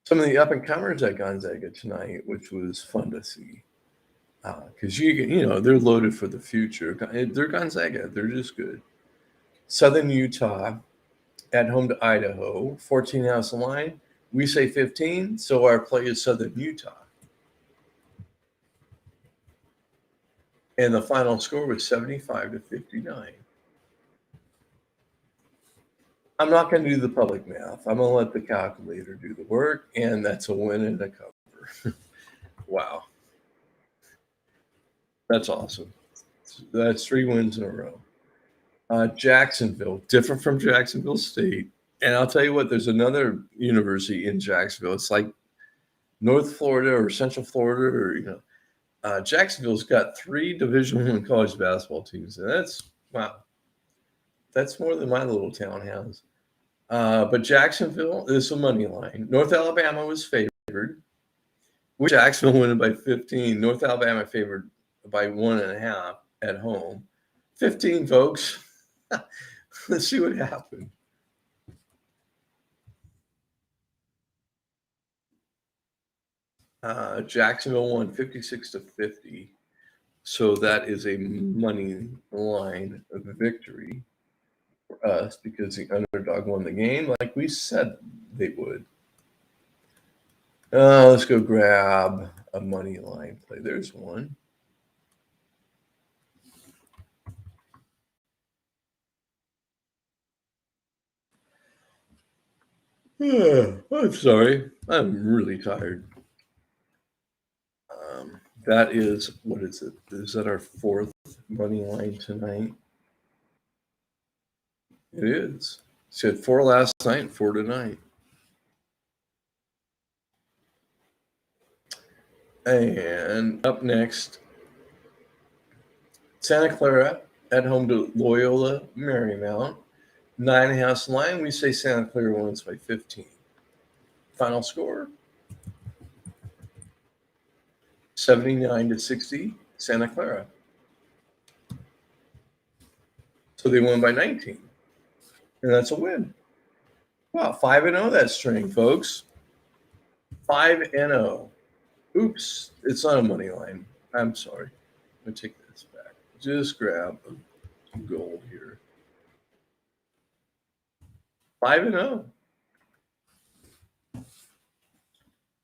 the up and comers at Gonzaga tonight, which was fun to see. Because they're loaded for the future. They're Gonzaga. They're just good. Southern Utah at home to Idaho, 14 house line. We say 15, so our play is Southern Utah. And the final score was 75-59. I'm not going to do the public math. I'm going to let the calculator do the work, and that's a win and a cover. Wow. That's awesome. That's 3 wins in a row. Jacksonville, different from Jacksonville State. And I'll tell you what, there's another university in Jacksonville. It's like North Florida or Central Florida, or, Jacksonville's got 3 Division I college basketball teams. And that's, wow. That's more than my little town has. But Jacksonville is a money line. North Alabama was favored. Jacksonville winning by 15. North Alabama favored by 1.5 at home. 15, folks. Let's see what happened. Jacksonville won 56-50. So that is a money line of victory for us because the underdog won the game like we said they would. Let's go grab a money line play. There's one. I'm sorry. I'm really tired. That is, what is it? Is that our 4th money line tonight? It is. So had 4 last night, 4 tonight. And up next, Santa Clara at home to Loyola Marymount. 9.5 line. We say Santa Clara wins by 15. Final score 79-60, Santa Clara. So they won by 19. And that's a win. Wow, 5-0 that string, folks. 5-0. Oops, it's not a money line. I'm sorry. Let me take this back. Just grab some gold here. 5-0.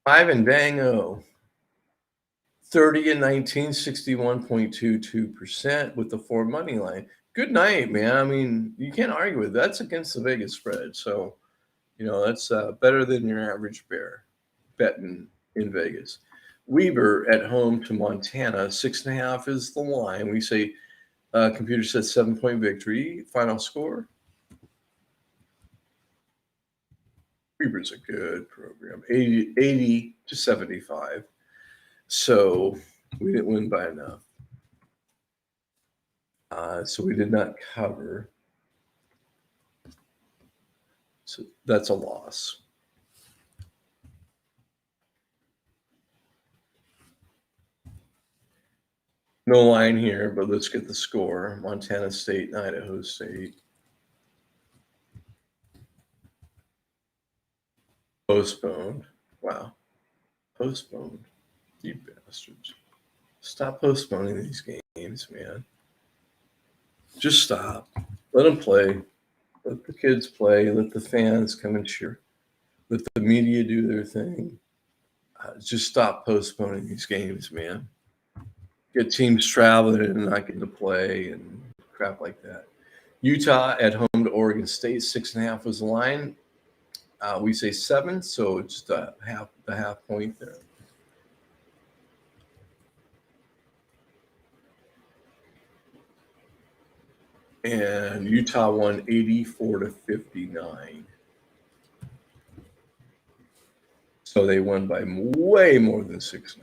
5-0. 30-19, 61.22% with the 4 money line. Good night, man. I mean, you can't argue with it. That's against the Vegas spread. So, that's better than your average bear betting in Vegas. Weber at home to Montana. 6.5 is the line. We say computer says 7-point victory. Final score. Weber's a good program. 80-75. So we didn't win by enough. So we did not cover. So that's a loss. No line here, but let's get the score. Montana State and Idaho State. Postponed. Wow. Postponed. You bastards. Stop postponing these games, man. Just stop. Let them play. Let the kids play. Let the fans come and cheer. Let the media do their thing. Just stop postponing these games, man. Get teams traveling and not getting to play and crap like that. Utah at home to Oregon State, 6.5 was the line. We say 7, so it's the half point there. And Utah won 84-59. So they won by way more than 6.5.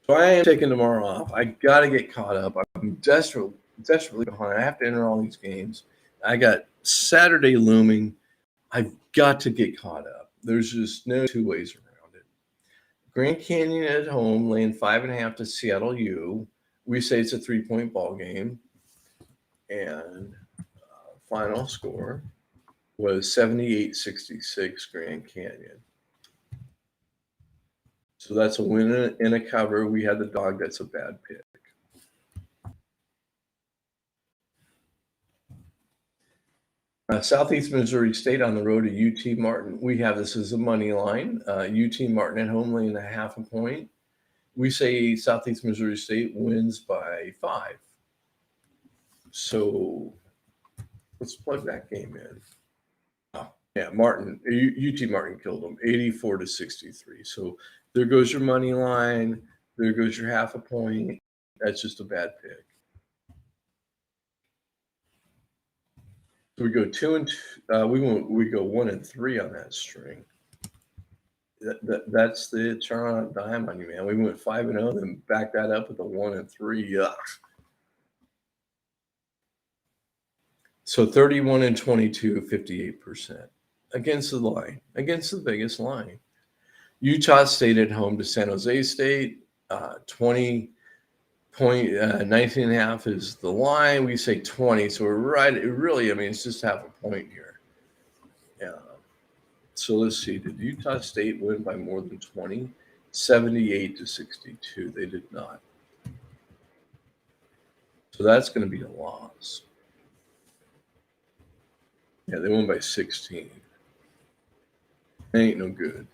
So I am taking tomorrow off. I got to get caught up. I'm desperately behind. I have to enter all these games. I got Saturday looming. I've got to get caught up. There's just no two ways around it. Grand Canyon at home, laying 5.5 to Seattle U. We say it's a 3-point ball game. And final score was 78-66 Grand Canyon. So that's a win and a cover. We had the dog. That's a bad pick. Southeast Missouri State on the road to UT Martin. We have this as a money line. UT Martin at home laying 0.5 point. We say Southeast Missouri State wins by 5. So let's plug that game in. Yeah, Martin, UT Martin killed them 84-63. So there goes your money line. There goes your 0.5 point. That's just a bad pick. So we go 2 and 2. We go 1 and 3 on that string. That's the turn on a dime on you, man. We went 5 and 0, then back that up with a 1 and 3. Yuck. So 31 and 22, 58% against the line, against the biggest line. Utah State at home to San Jose State. 20 point 19.5 is the line. We say 20, so we're right. Really, I mean, it's just 0.5 point here. Yeah. So let's see. Did Utah State win by more than 20? 78-62. They did not. So that's going to be a loss. Yeah, they won by 16. Ain't no good.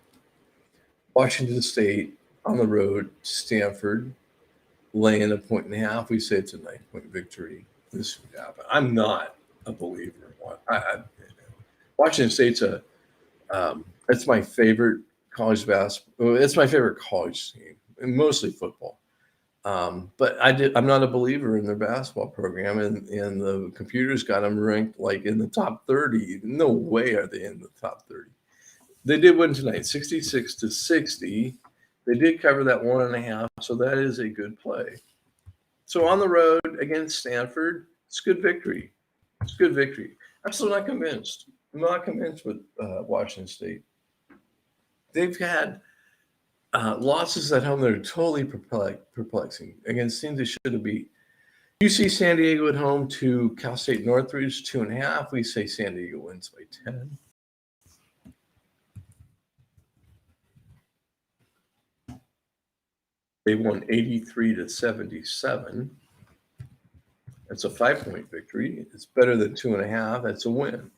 Washington State on the road, Stanford, laying 1.5. We say it's a 9-point victory. This would happen. I'm not a believer in what Washington State's that's my favorite college basketball. It's my favorite college team, and mostly football. But I'm not a believer in their basketball program, and the computers got them ranked like in the top 30. No way are they in the top 30. They did win tonight, 66-60. They did cover that 1.5, so that is a good play. So on the road against Stanford, it's a good victory. It's a good victory. I'm still not convinced. I'm not convinced with Washington State. They've had losses at home that are totally perplexing against teams they should have beat. UC San Diego at home to Cal State Northridge, 2.5. We say San Diego wins by 10. They won 83-77. That's a 5-point victory. It's better than 2.5. That's a win.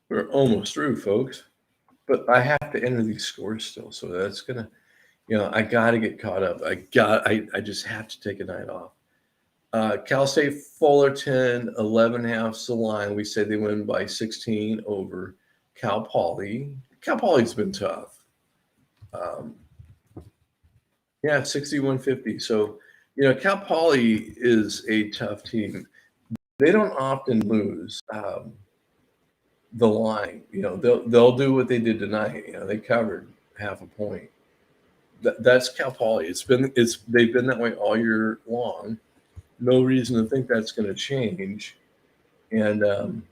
We're almost through, folks. But I have to enter these scores still. So that's gonna, I gotta get caught up. I just have to take a night off. Cal State Fullerton, 11.5's the line. We say they win by 16 over Cal Poly. Cal Poly's been tough. 61-50. So, Cal Poly is a tough team. They don't often lose the line. They'll do what they did tonight. They covered 0.5 point. That's Cal Poly. They've been that way all year long. No reason to think that's going to change. And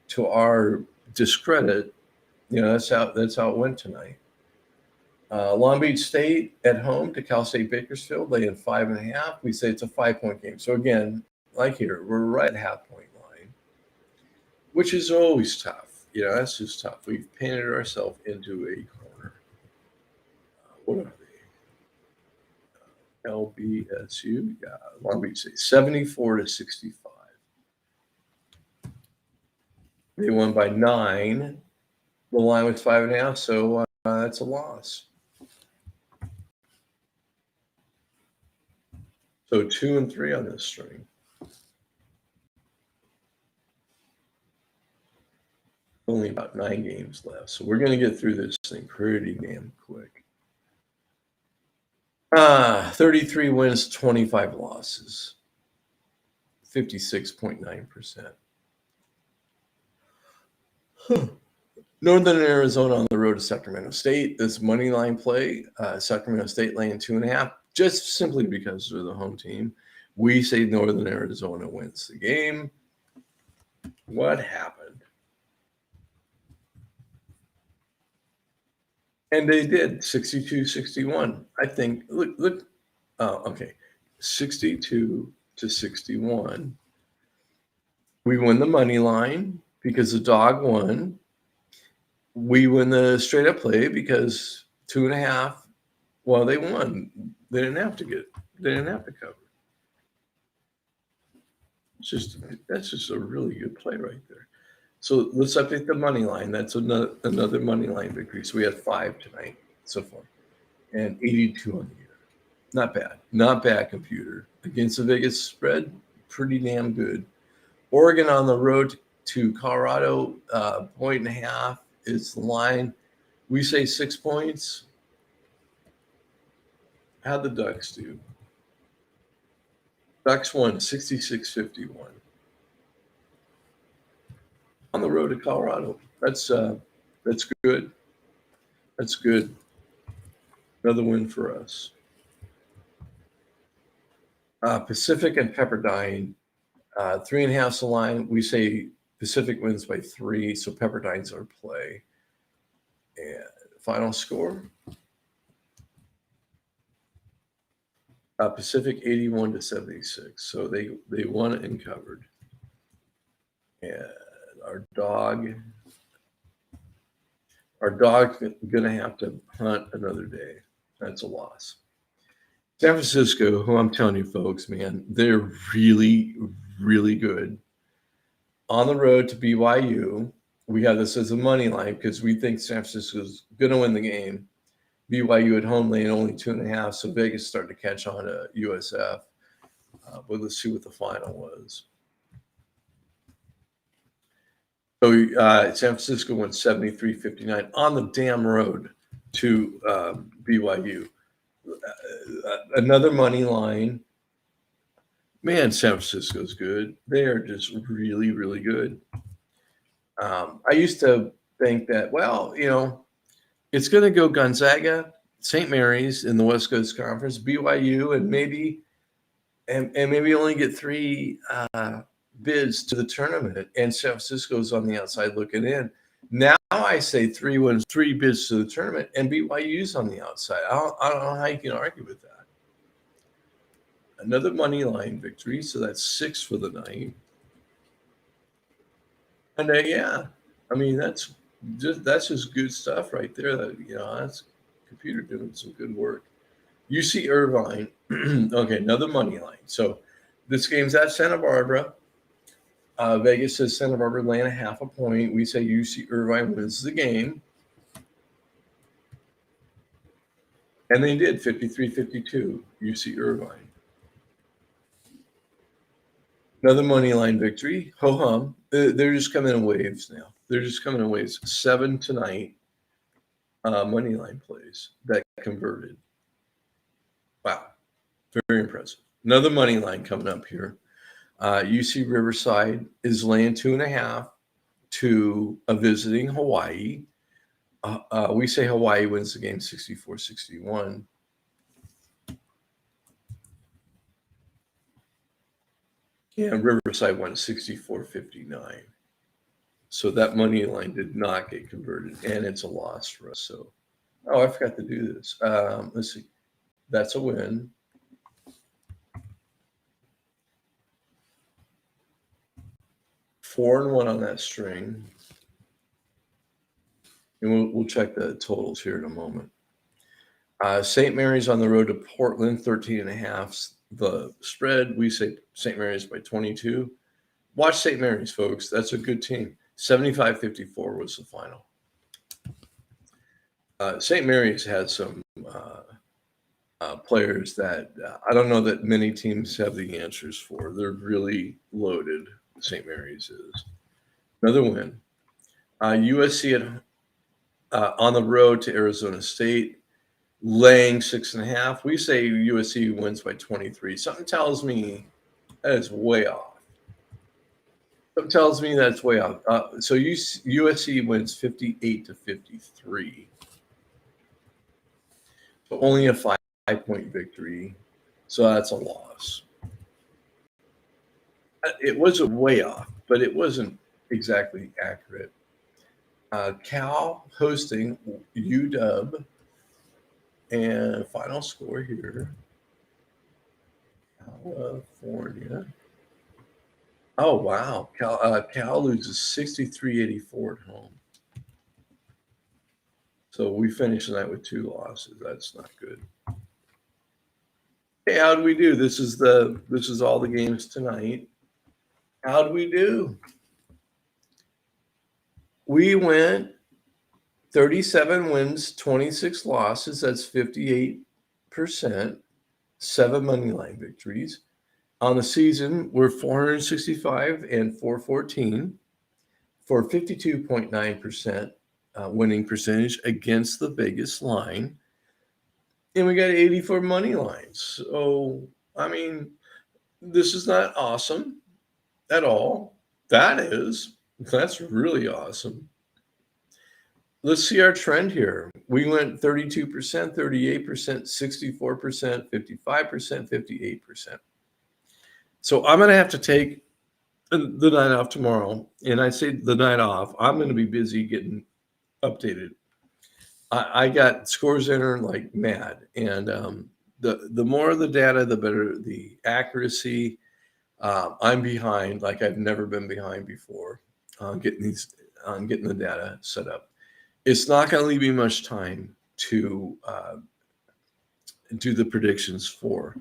to our discredit, that's how it went tonight. Long Beach State at home to Cal State Bakersfield, laying 5.5. We say it's a 5-point game. So again, like here, we're right at half-point line, which is always tough. That's just tough. We've painted ourselves into a corner. What are they? LBSU, yeah, Long Beach State, 74-65. They won by 9. The line was 5.5, so that's a loss. So 2 and 3 on this string. Only about 9 games left, so we're going to get through this thing pretty damn quick. 33 wins, 25 losses, 56.9%. Northern Arizona on the road to Sacramento State. This money line play, Sacramento State laying 2.5, just simply because they're the home team. We say Northern Arizona wins the game. What happened? And they did, 62-61. I think, look. Oh, okay. 62-61. We win the money line because the dog won. We win the straight up play because 2.5. Well, they won. They didn't have to cover. That's just a really good play right there. So let's update the money line. That's another money line victory. So we had 5 tonight so far, and 82 on the year. Not bad, computer. Against the Vegas spread, pretty damn good. Oregon on the road to Colorado, 1.5 is the line. We say 6 points. How'd the Ducks do? Ducks won 66-51 on the road to Colorado. That's good. That's good. Another win for us. Pacific and Pepperdine, 3.5's the line. We say Pacific wins by 3, so Pepperdine's our play. And final score: Pacific 81-76. So they won it and covered. And our dog's gonna have to hunt another day. That's a loss. San Francisco, who I'm telling you folks, man, they're really, really good. On the road to BYU, we have this as a money line because we think San Francisco's gonna win the game. BYU at home laying only 2.5, so Vegas starting to catch on to USF. But let's see what the final was. So San Francisco went 73-59 on the damn road to BYU. Another money line. Man, San Francisco's good. They are just really, really good. I used to think that, it's going to go Gonzaga, St. Mary's in the West Coast Conference, BYU, and maybe only get 3 bids to the tournament. And San Francisco's on the outside looking in. Now I say 3 wins, 3 bids to the tournament, and BYU's on the outside. I don't know how you can argue with that. Another money line victory, so that's 6 for the night. And that's just good stuff right there. That's computer doing some good work. UC Irvine, okay, another money line. So this game's at Santa Barbara. Vegas says Santa Barbara laying 0.5 point. We say UC Irvine wins the game. And they did, 53-52, UC Irvine. Another money line victory. Ho-hum. They're just coming in waves now. 7 tonight. Money line plays that converted. Wow. Very impressive. Another money line coming up here. UC Riverside is laying 2.5 to a visiting Hawaii. We say Hawaii wins the game 64-61. and Riverside won 64.59. So that money line did not get converted, and it's a loss for us. So, oh, I forgot to do this. Let's see. That's a win. Four and one on that string. And we'll check the totals here in a moment. St. Mary's on the road to Portland, 13.5. The spread, we say St. Mary's by 22. Watch St. Mary's, folks. That's a good team. 75-54 was the final. St. Mary's had some players that I don't know that many teams have the answers for. They're really loaded. St. Mary's is. Another win. USC on the road to Arizona State, laying 6.5. We say USC wins by 23. Something tells me that is way off. Something tells me that's way off. So USC wins 58-53. So only a 5-point victory. So that's a loss. It wasn't way off, but it wasn't exactly accurate. Cal hosting UW, and final score here, California. Oh, wow. Cal loses 63-84 at home. So we finished the night with 2 losses. That's not good. Hey, how do we do? This is all the games tonight. How do we do? We went 37 wins, 26 losses. That's 58%. 7 money line victories. On the season, we're 465 and 414 for 52.9% winning percentage against the Vegas line. And we got 84 money lines. So, I mean, this is not awesome at all. That's really awesome. Let's see our trend here. We went 32%, 38%, 64%, 55%, 58%. So I'm going to have to take the night off tomorrow. And I say the night off, I'm going to be busy getting updated. I got scores entered like mad. And the more the data, the better the accuracy. I'm behind like I've never been behind before on getting the data set up. It's not going to leave me much time to do the predictions for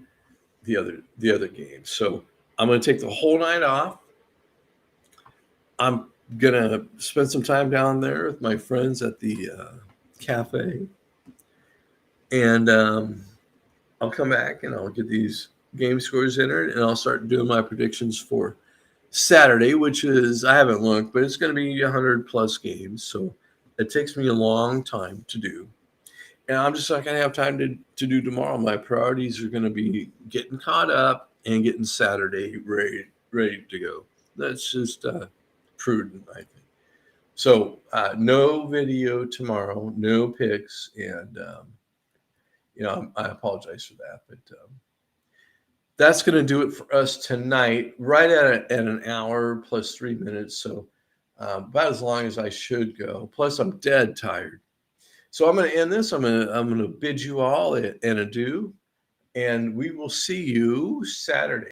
the other games. So I'm going to take the whole night off. I'm going to spend some time down there with my friends at the cafe. And I'll come back and I'll get these game scores entered, and I'll start doing my predictions for Saturday, which is, I haven't looked, but it's going to be 100 plus games. So it takes me a long time to do. And I'm just not going to have time to do tomorrow. My priorities are going to be getting caught up and getting Saturday ready to go. That's just prudent, I think. So no video tomorrow, no picks. And, I apologize for that. But that's going to do it for us tonight, right at an hour plus 3 minutes. So about as long as I should go. Plus, I'm dead tired. So I'm going to end this. I'm going to bid you all an adieu, and we will see you Saturday.